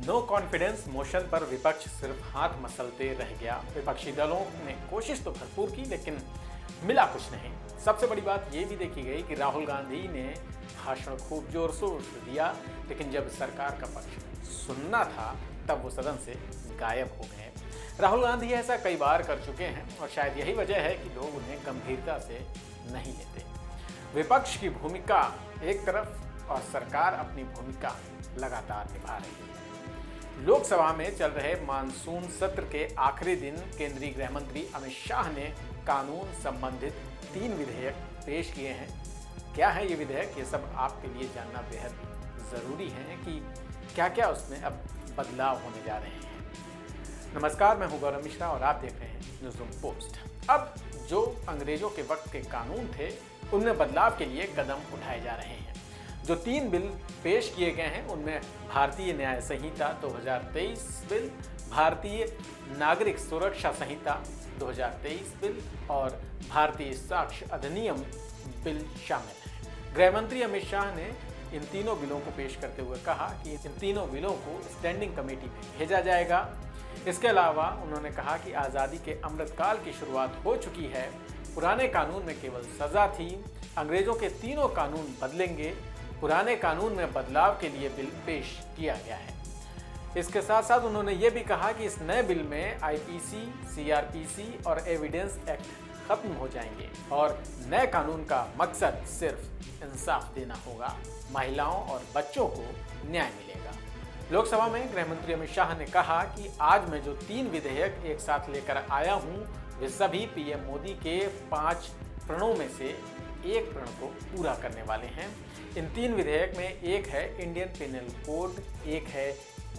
No confidence motion पर विपक्ष सिर्फ हाथ मसलते रह गया। विपक्षी दलों ने कोशिश तो भरपूर की लेकिन मिला कुछ नहीं। सबसे बड़ी बात ये भी देखी गई कि राहुल गांधी ने भाषण खूब जोर शोर से दिया, लेकिन जब सरकार का पक्ष सुनना था तब वो सदन से गायब हो गए। राहुल गांधी ऐसा कई बार कर चुके हैं और शायद यही वजह है कि लोग उन्हें गंभीरता से नहीं लेते। विपक्ष की भूमिका एक तरफ और सरकार अपनी भूमिका लगातार निभा रही है। लोकसभा में चल रहे मानसून सत्र के आखिरी दिन केंद्रीय गृह मंत्री अमित शाह ने कानून संबंधित 3 विधेयक पेश किए हैं। क्या है ये विधेयक, ये सब आपके लिए जानना बेहद जरूरी है कि क्या क्या उसमें अब बदलाव होने जा रहे हैं। नमस्कार, मैं हूं गौरव मिश्रा और आप देख रहे हैं न्यूज़रूम पोस्ट। अब जो अंग्रेजों के वक्त के कानून थे उनमें बदलाव के लिए कदम उठाए जा रहे हैं। जो 3 बिल पेश किए गए हैं उनमें भारतीय न्याय संहिता 2023 बिल, भारतीय नागरिक सुरक्षा संहिता 2023 बिल और भारतीय साक्ष्य अधिनियम बिल शामिल है। गृह मंत्री अमित शाह ने इन तीनों बिलों को पेश करते हुए कहा कि इन तीनों बिलों को स्टैंडिंग कमेटी में भेजा जाएगा। इसके अलावा उन्होंने कहा कि आज़ादी के अमृतकाल की शुरुआत हो चुकी है। पुराने कानून में केवल सजा थी, अंग्रेजों के तीनों कानून बदलेंगे। पुराने कानून में बदलाव के लिए बिल पेश किया गया है। इसके साथ साथ उन्होंने ये भी कहा कि इस नए बिल में आईपीसी, सीआरपीसी और एविडेंस एक्ट खत्म हो जाएंगे और नए कानून का मकसद सिर्फ इंसाफ देना होगा। महिलाओं और बच्चों को न्याय मिलेगा। लोकसभा में गृह मंत्री अमित शाह ने कहा कि आज मैं जो 3 विधेयक एक साथ लेकर आया हूं वे सभी पीएम मोदी के 5 प्रणों में से एक प्रण को पूरा करने वाले हैं। इन 3 विधेयक में एक है इंडियन पेनल कोड, एक है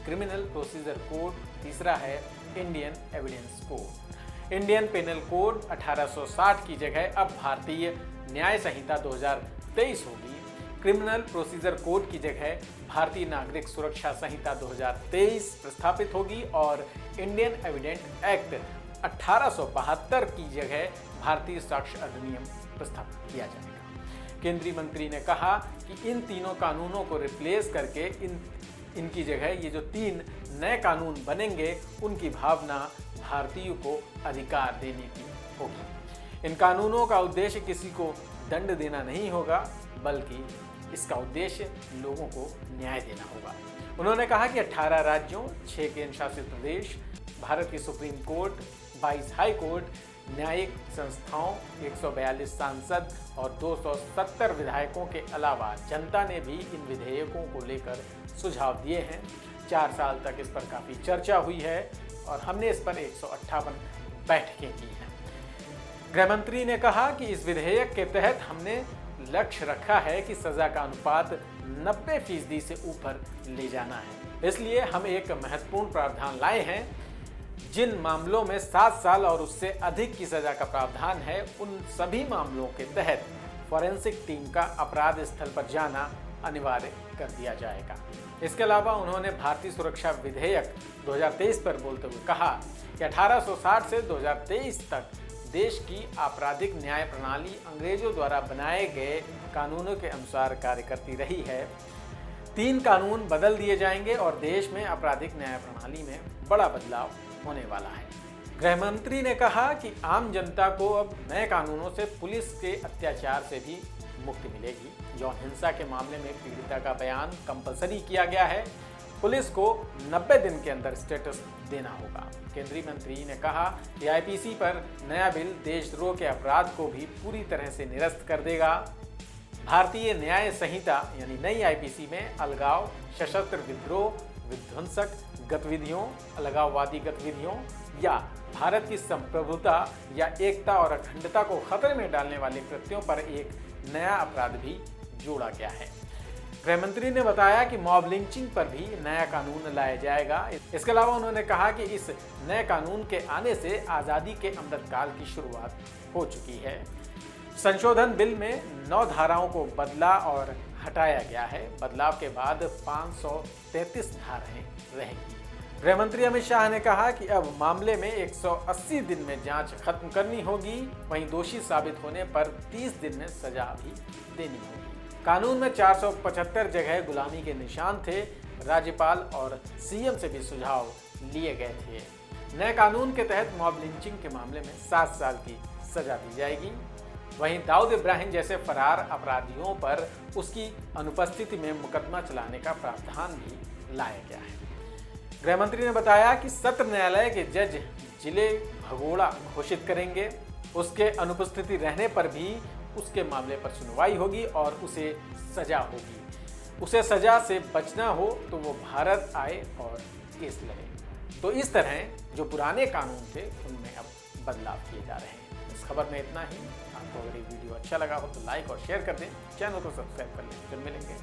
क्रिमिनल प्रोसीजर कोड, तीसरा है Indian evidence code. Indian penal code 1860 की जगह अब भारतीय न्याय संहिता 2023 होगी। क्रिमिनल प्रोसीजर कोड की जगह भारतीय नागरिक सुरक्षा संहिता 2023 प्रस्थापित होगी और इंडियन एविडेंस एक्ट 1872 की जगह भारतीय साक्ष्य अधिनियम प्रस्थापित किया जाएगा। केंद्रीय मंत्री ने कहा कि इन तीनों कानूनों को रिप्लेस करके इनकी जगह ये जो 3 नए कानून बनेंगे उनकी भावना भारतीयों को अधिकार देने की होगी। इन कानूनों का उद्देश्य किसी को दंड देना नहीं होगा, बल्कि इसका उद्देश्य लोगों को न्याय देना होगा। उन्होंने कहा कि 18 राज्यों, 6 केंद्र शासित प्रदेश, भारत की सुप्रीम कोर्ट, 22 हाई कोर्ट, न्यायिक संस्थाओं, 142 सांसद और 270 विधायकों के अलावा जनता ने भी इन विधेयकों को लेकर सुझाव दिए हैं। 4 साल तक इस पर काफ़ी चर्चा हुई है और हमने इस पर 158 बैठकें की हैं। गृह मंत्री ने कहा कि इस विधेयक के तहत हमने लक्ष्य रखा है कि सजा का अनुपात 90% से ऊपर ले जाना है। इसलिए हम एक महत्वपूर्ण प्रावधान लाए हैं। जिन मामलों में 7 साल और उससे अधिक की सजा का प्रावधान है उन सभी मामलों के तहत फॉरेंसिक टीम का अपराध स्थल पर जाना अनिवार्य कर दिया जाएगा। इसके अलावा उन्होंने भारतीय सुरक्षा विधेयक 2023 पर बोलते हुए कहा कि 1860 से 2023 तक देश की आपराधिक न्याय प्रणाली अंग्रेजों द्वारा बनाए गए कानूनों के अनुसार कार्य करती रही है। 3 कानून बदल दिए जाएंगे और देश में आपराधिक न्याय प्रणाली में बड़ा बदलाव होने वाला है। गृह मंत्री ने कहा कि आम जनता को अब नए कानूनों से पुलिस के अत्याचार से भी मुक्ति मिलेगी। यौन हिंसा के मामले में पीड़िता का बयान कंपलसरी किया गया है। पुलिस को 90 दिन के अंदर स्टेटस देना होगा। केंद्रीय मंत्री ने कहा कि आईपीसी पर नया बिल देशद्रोह के अपराध को भी पूरी तरह से निरस्त कर देगा। भारतीय न्याय संहिता यानी नई आईपीसी में अलगाव, सशस्त्र विद्रोह, विध्वंसक गतिविधियों, अलगाववादी गतिविधियों या भारत की संप्रभुता या एकता और अखंडता को खतरे में डालने वाले कृत्यों पर एक नया अपराध भी जोड़ा गया है। गृह मंत्री ने बताया कि मॉब लिंचिंग पर भी नया कानून लाया जाएगा। इसके अलावा उन्होंने कहा कि इस नए कानून के आने से आज़ादी के अमृतकाल की शुरुआत हो चुकी है। संशोधन बिल में 9 धाराओं को बदला और हटाया गया है। बदलाव के बाद 533 धाराएं रहेंगी। गृह मंत्री अमित शाह ने कहा कि अब मामले में 180 दिन में जांच खत्म करनी होगी, वहीं दोषी साबित होने पर 30 दिन में सजा भी देनी होगी। कानून में 475 जगह गुलामी के निशान थे, राज्यपाल और सीएम से भी सुझाव लिए गए थे। नए कानून के तहत मॉब लिंचिंग के मामले में 7 साल की सजा दी जाएगी। वहीं दाऊद इब्राहिम जैसे फरार अपराधियों पर उसकी अनुपस्थिति में मुकदमा चलाने का प्रावधान भी लाया गया है। गृह मंत्री ने बताया कि सत्र न्यायालय के जज जिले भगोड़ा घोषित करेंगे। उसके अनुपस्थिति रहने पर भी उसके मामले पर सुनवाई होगी और उसे सजा होगी। उसे सजा से बचना हो तो वो भारत आए और केस लड़े। तो इस तरह जो पुराने कानून थे उनमें अब बदलाव किए जा रहे हैं। इस खबर में इतना ही। आपको अगर ये वीडियो अच्छा लगा हो तो लाइक और शेयर कर दें, चैनल को सब्सक्राइब कर लें। फिर मिलेंगे